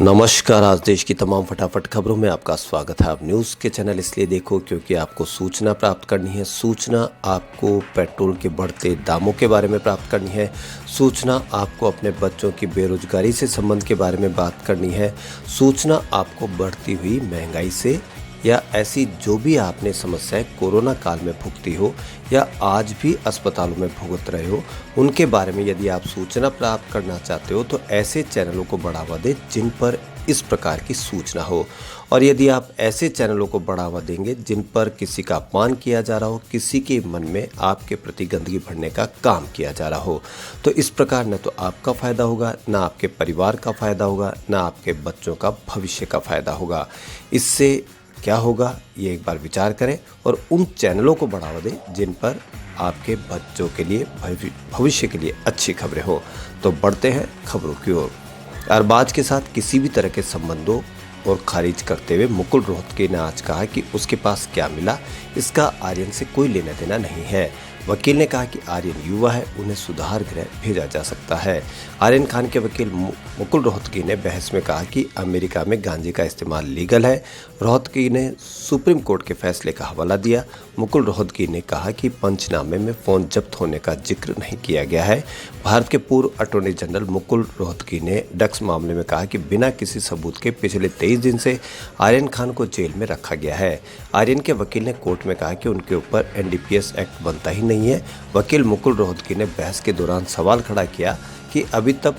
नमस्कार। आज देश की तमाम फटाफट खबरों में आपका स्वागत है। आप न्यूज़ के चैनल इसलिए देखो क्योंकि आपको सूचना प्राप्त करनी है। सूचना आपको पेट्रोल के बढ़ते दामों के बारे में प्राप्त करनी है। सूचना आपको अपने बच्चों की बेरोजगारी से संबंध के बारे में बात करनी है। सूचना आपको बढ़ती हुई महंगाई से या ऐसी जो भी आपने समस्याएं कोरोना काल में भुगती हो या आज भी अस्पतालों में भुगत रहे हो, उनके बारे में यदि आप सूचना प्राप्त करना चाहते हो तो ऐसे चैनलों को बढ़ावा दें जिन पर इस प्रकार की सूचना हो। और यदि आप ऐसे चैनलों को बढ़ावा देंगे जिन पर किसी का अपमान किया जा रहा हो, किसी के मन में आपके प्रति गंदगी भरने का काम किया जा रहा हो, तो इस प्रकार न तो आपका फ़ायदा होगा, ना आपके परिवार का फ़ायदा होगा, ना आपके बच्चों का भविष्य का फ़ायदा होगा। इससे क्या होगा ये एक बार विचार करें और उन चैनलों को बढ़ावा दें जिन पर आपके बच्चों के लिए भविष्य के लिए अच्छी खबरें हो। तो बढ़ते हैं खबरों की ओर। अरबाज के साथ किसी भी तरह के संबंधों और खारिज करते हुए मुकुल रोहतगी ने आज कहा कि उसके पास क्या मिला इसका आर्यन से कोई लेना देना नहीं है। वकील ने कहा कि आर्यन युवा है, उन्हें सुधार गृह भेजा जा सकता है। आर्यन खान के वकील मुकुल रोहतगी ने बहस में कहा कि अमेरिका में गांजे का इस्तेमाल लीगल है। रोहतगी ने सुप्रीम कोर्ट के फैसले का हवाला दिया। मुकुल रोहतगी ने कहा कि पंचनामे में फ़ोन जब्त होने का जिक्र नहीं किया गया है। भारत के पूर्व अटॉर्नी जनरल मुकुल रोहतगी ने ड्रग्स मामले में कहा कि बिना किसी सबूत के पिछले 23 दिन से आर्यन खान को जेल में रखा गया है। आर्यन के वकील ने कोर्ट में कहा कि उनके ऊपर एनडीपीएस एक्ट बनता ही नहीं है। वकील मुकुल रोहतगी ने बहस के दौरान सवाल खड़ा किया कि अभी तक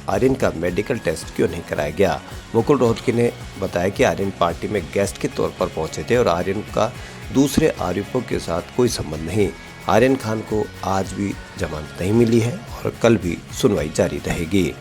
आर्यन का मेडिकल टेस्ट क्यों नहीं कराया गया। मुकुल रोहतगी ने बताया कि आर्यन पार्टी में गेस्ट के तौर पर पहुंचे थे और आर्यन का दूसरे आरोपियों के साथ कोई संबंध नहीं। आर्यन खान को आज भी जमानत नहीं मिली है और कल भी सुनवाई जारी रहेगी।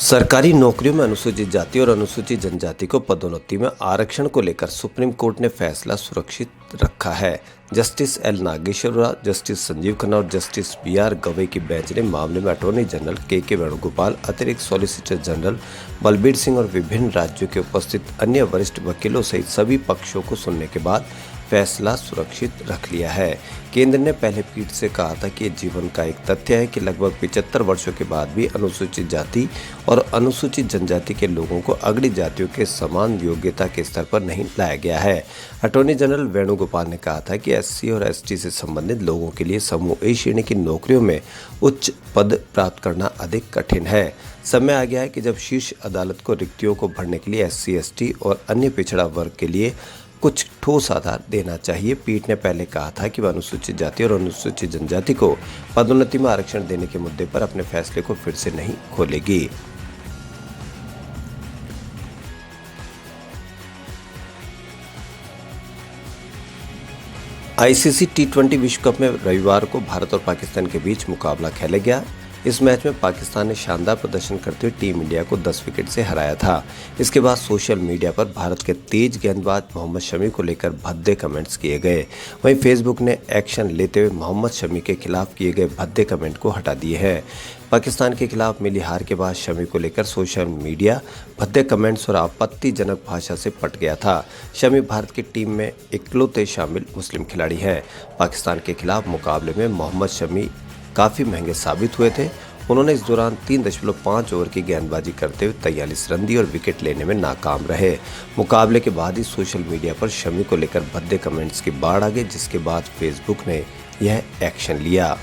सरकारी नौकरियों में अनुसूचित जाति और अनुसूचित जनजाति को पदोन्नति में आरक्षण को लेकर सुप्रीम कोर्ट ने फैसला सुरक्षित रखा है। Justice L Nageswara, justice Sanjiv Khanna और जस्टिस बी.आर. गवई की बेंच ने मामले में अटॉर्नी जनरल के वेणुगोपाल, अतिरिक्त सॉलिसिटर जनरल बलबीर सिंह और विभिन्न राज्यों के उपस्थित अन्य वरिष्ठ वकीलों सहित सभी पक्षों को सुनने के बाद फैसला सुरक्षित रख लिया है। केंद्र ने पहले पीठ से कहा था कि जीवन का एक तथ्य है कि लगभग 75 वर्षों के बाद भी अनुसूचित जाति और अनुसूचित जनजाति के लोगों को अग्रणी जातियों के समान योग्यता के स्तर पर नहीं लाया गया है। अटॉर्नी जनरल वेणुगोपाल ने कहा था कि एससी और एसटी से संबंधित लोगों के लिए समूह ए श्रेणी की नौकरियों में उच्च पद प्राप्त करना अधिक कठिन है। समय आ गया है कि जब शीर्ष अदालत को रिक्तियों को भरने के लिए एससी, एसटी और अन्य पिछड़ा वर्ग के लिए कुछ ठोस आधार देना चाहिए। पीठ ने पहले कहा था कि वह अनुसूचित जाति और अनुसूचित जनजाति को पदोन्नति में आरक्षण देने के मुद्दे पर अपने फैसले को फिर से नहीं खोलेगी। आईसीसी टी20 विश्व कप में रविवार को भारत और पाकिस्तान के बीच मुकाबला खेला गया। इस मैच में पाकिस्तान ने शानदार प्रदर्शन करते हुए टीम इंडिया को 10 विकेट से हराया था। इसके बाद सोशल मीडिया पर भारत के तेज गेंदबाज मोहम्मद शमी को लेकर भद्दे कमेंट्स किए गए। वहीं फेसबुक ने एक्शन लेते हुए मोहम्मद शमी के खिलाफ किए गए भद्दे कमेंट को हटा दिए हैं। पाकिस्तान के खिलाफ मिली हार के बाद शमी को लेकर सोशल मीडिया भद्दे कमेंट्स और आपत्तिजनक भाषा से पट गया था। शमी भारत की टीम में इकलौते शामिल मुस्लिम खिलाड़ी हैं। पाकिस्तान के खिलाफ मुकाबले में मोहम्मद शमी काफ़ी महंगे साबित हुए थे। उन्होंने इस दौरान 3.5 ओवर की गेंदबाजी करते हुए 43 रन दिए और विकेट लेने में नाकाम रहे। मुकाबले के बाद ही सोशल मीडिया पर शमी को लेकर भद्दे कमेंट्स की बाढ़ आ गई, जिसके बाद फेसबुक ने यह एक्शन लिया।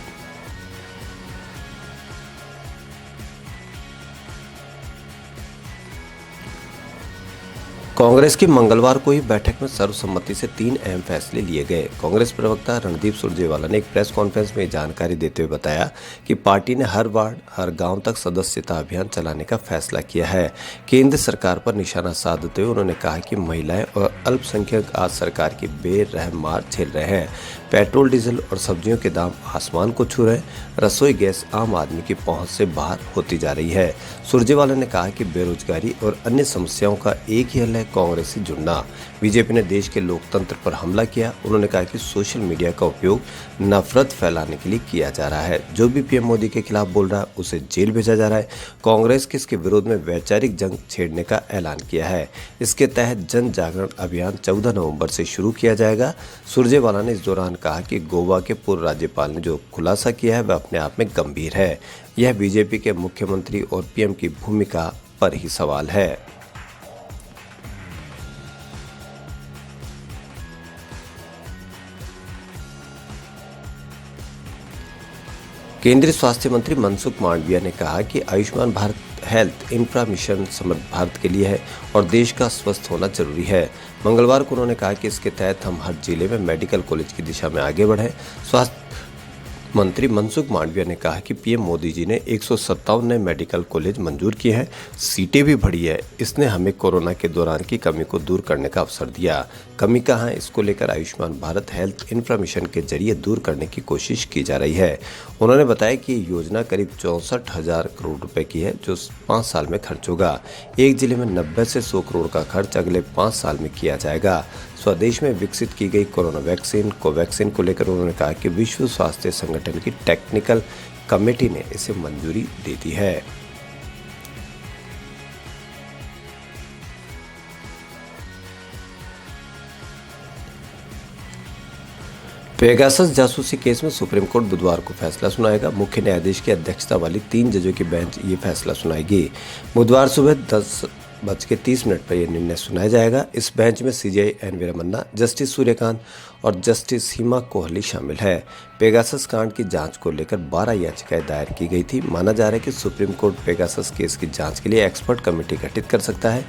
कांग्रेस की मंगलवार को ही बैठक में सर्वसम्मति से 3 अहम फैसले लिए गए। कांग्रेस प्रवक्ता रणदीप सुरजेवाला ने एक प्रेस कॉन्फ्रेंस में जानकारी देते हुए बताया कि पार्टी ने हर वार्ड, हर गांव तक सदस्यता अभियान चलाने का फैसला किया है। केंद्र सरकार पर निशाना साधते हुए उन्होंने कहा कि महिलाएं और अल्पसंख्यक आज सरकार की बेरहम मार झेल रहे हैं। पेट्रोल, डीजल और सब्जियों के दाम आसमान को छू रहे। रसोई गैस आम आदमी की पहुंच से बाहर होती जा रही है। सुरजेवाला ने कहा कि बेरोजगारी और अन्य समस्याओं का एक ही हल है, कांग्रेस से जुड़ना। बीजेपी ने देश के लोकतंत्र पर हमला किया। उन्होंने कहा कि सोशल मीडिया का उपयोग नफरत फैलाने के लिए किया जा रहा है। जो भी पीएम मोदी के खिलाफ बोल रहा है उसे जेल भेजा जा रहा है। कांग्रेस के इसके विरोध में वैचारिक जंग छेड़ने का ऐलान किया है। इसके तहत जन जागरण अभियान 14 नवंबर से शुरू किया जाएगा। सुरजेवाला ने इस दौरान कहा कि गोवा के पूर्व राज्यपाल ने जो खुलासा किया है वह अपने आप में गंभीर है। यह बीजेपी के मुख्यमंत्री और पीएम की भूमिका पर ही सवाल है। केंद्रीय स्वास्थ्य मंत्री मनसुख मांडविया ने कहा कि Ayushman Bharat health infra mission समृद्ध भारत के लिए है और देश का स्वस्थ होना जरूरी है। मंगलवार को उन्होंने कहा कि इसके तहत हम हर जिले में मेडिकल कॉलेज की दिशा में आगे बढ़े। स्वास्थ्य मंत्री मनसुख मांडविया ने कहा कि पीएम मोदी जी ने 157 नए मेडिकल कॉलेज मंजूर किए हैं, सीटें भी बढ़ी है। इसने हमें कोरोना के दौरान की कमी को दूर करने का अवसर दिया। कमी कहाँ है, इसको लेकर Ayushman Bharat health infra mission के जरिए दूर करने की कोशिश की जा रही है। उन्होंने बताया कि ये योजना करीब 64,000 करोड़ रुपए की है जो 5 साल में खर्च होगा। एक जिले में 90 से 100 करोड़ का खर्च अगले 5 साल में किया जाएगा। स्वदेश में विकसित की गई कोरोना वैक्सीन कोवैक्सीन को लेकर उन्होंने कहा कि विश्व स्वास्थ्य संगठन की टेक्निकल कमेटी ने इसे मंजूरी दे दी है। पेगासस जासूसी केस में सुप्रीम कोर्ट बुधवार को फैसला सुनाएगा। मुख्य न्यायाधीश की अध्यक्षता वाली 3 जजों की बेंच ये फैसला सुनाएगी। बुधवार सुबह 10:30 पर यह निर्णय सुनाया जाएगा। इस बेंच में CJI N V Ramana, justice Surya Kant और जस्टिस हिमा कोहली शामिल है। पेगासस कांड की जांच को लेकर 12 याचिकाएं दायर की गई थी। माना जा रहा है कि सुप्रीम कोर्ट पेगासस केस की जांच के लिए एक्सपर्ट कमेटी गठित कर सकता है।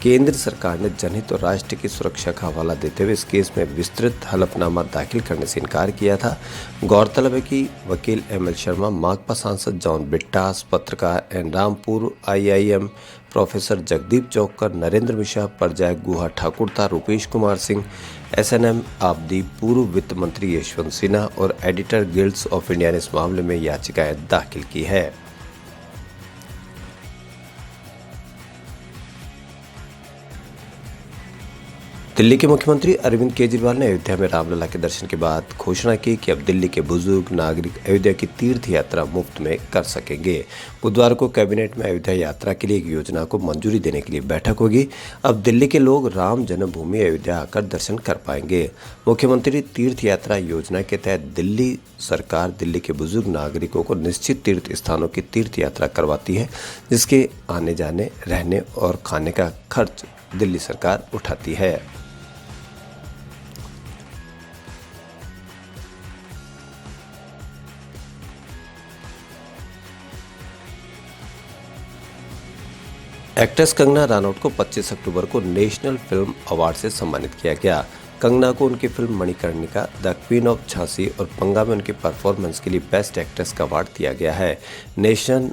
केंद्र सरकार ने जनहित और राष्ट्र की सुरक्षा का हवाला देते हुए इस केस में विस्तृत हलफनामा दाखिल करने से इनकार किया था। गौरतलब है कि वकील एमएल शर्मा, माकपा सांसद जॉन बिट्टास, पत्रकार N Rampur, IIM professor Jagdeep Chhokar, Narendra Mishra, Paranjoy Guha Thakurta, Rupesh Kumar Singh, SNM आबदी, पूर्व वित्त मंत्री यशवंत सिन्हा और एडिटर गिल्ड्स ऑफ इंडिया ने इस मामले में याचिकाएं दाखिल की है। दिल्ली के मुख्यमंत्री अरविंद केजरीवाल ने अयोध्या में रामलला के दर्शन के बाद घोषणा की कि अब दिल्ली के बुजुर्ग नागरिक अयोध्या की तीर्थ यात्रा मुफ्त में कर सकेंगे। बुधवार को कैबिनेट में अयोध्या यात्रा के लिए एक योजना को मंजूरी देने के लिए बैठक होगी। अब दिल्ली के लोग राम जन्मभूमि अयोध्या आकर दर्शन कर पाएंगे। मुख्यमंत्री तीर्थ यात्रा योजना के तहत दिल्ली सरकार दिल्ली के बुजुर्ग नागरिकों को निश्चित तीर्थ स्थानों की तीर्थ यात्रा करवाती है, जिसके आने जाने, रहने और खाने का खर्च दिल्ली सरकार उठाती है। एक्ट्रेस कंगना रनौत को 25 अक्टूबर को नेशनल फिल्म अवार्ड से सम्मानित किया गया। कंगना को उनकी film Manikarnika, the queen of Jhansi और पंगा में उनकी परफॉर्मेंस के लिए बेस्ट एक्ट्रेस का अवार्ड दिया गया है। नेशनल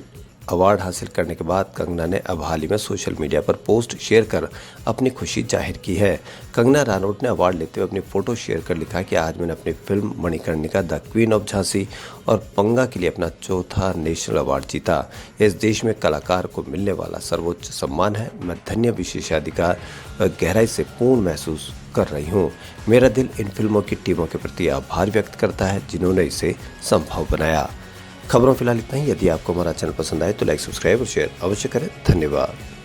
अवार्ड हासिल करने के बाद कंगना ने अब हाल ही में सोशल मीडिया पर पोस्ट शेयर कर अपनी खुशी जाहिर की है। कंगना रनौत ने अवार्ड लेते हुए अपनी फोटो शेयर कर लिखा कि आज मैंने अपनी film Manikarnika, the queen of Jhansi और पंगा के लिए अपना चौथा नेशनल अवार्ड जीता। इस देश में कलाकार को मिलने वाला सर्वोच्च सम्मान है। मैं धन्य, विशेषाधिकार और गहराई से पूर्ण महसूस कर रही हूँ। मेरा दिल इन फिल्मों की टीमों के प्रति आभार व्यक्त करता है जिन्होंने इसे संभव बनाया। खबरों फिलहाल इतना ही। यदि आपको हमारा चैनल पसंद आए तो लाइक, सब्सक्राइब और शेयर अवश्य करें। धन्यवाद।